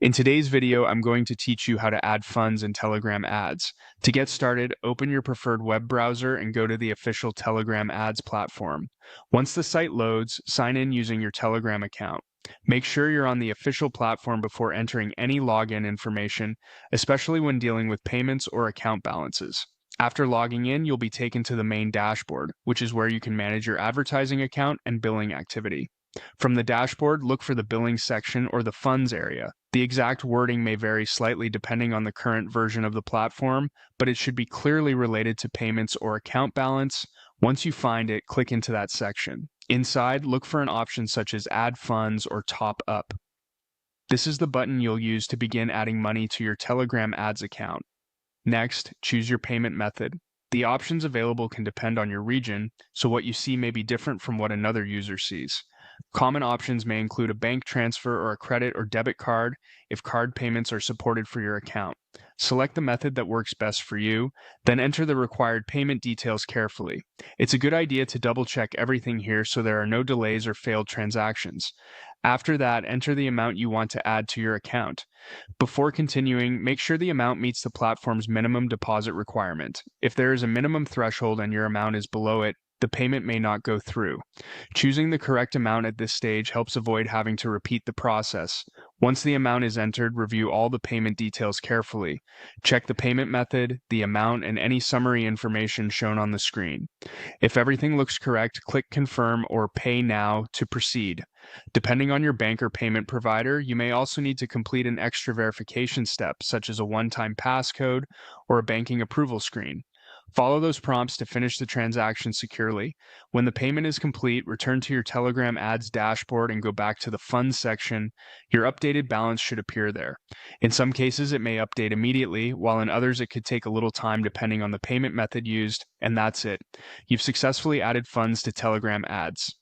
In today's video, I'm going to teach you how to add funds in Telegram ads. To get started, open your preferred web browser and go to the official Telegram ads platform. Once the site loads, sign in using your Telegram account. Make sure you're on the official platform before entering any login information, especially when dealing with payments or account balances. After logging in, you'll be taken to the main dashboard, which is where you can manage your advertising account and billing activity. From the dashboard, look for the billing section or the funds area. The exact wording may vary slightly depending on the current version of the platform, but it should be clearly related to payments or account balance. Once you find it, click into that section. Inside, look for an option such as Add Funds or Top Up. This is the button you'll use to begin adding money to your Telegram ads account. Next, choose your payment method. The options available can depend on your region, so what you see may be different from what another user sees. Common options may include a bank transfer or a credit or debit card if card payments are supported for your account. Select the method that works best for you, then enter the required payment details carefully. It's a good idea to double-check everything here so there are no delays or failed transactions. After that, enter the amount you want to add to your account. Before continuing, make sure the amount meets the platform's minimum deposit requirement. If there is a minimum threshold and your amount is below it, the payment may not go through. Choosing the correct amount at this stage helps avoid having to repeat the process. Once the amount is entered, review all the payment details carefully. Check the payment method, the amount, and any summary information shown on the screen. If everything looks correct, click Confirm or Pay Now to proceed. Depending on your bank or payment provider, you may also need to complete an extra verification step, such as a one-time passcode or a banking approval screen. Follow those prompts to finish the transaction securely. When the payment is complete, return to your Telegram ads dashboard and go back to the Funds section. Your updated balance should appear there. In some cases, it may update immediately, while in others, it could take a little time depending on the payment method used, and that's it. You've successfully added funds to Telegram ads.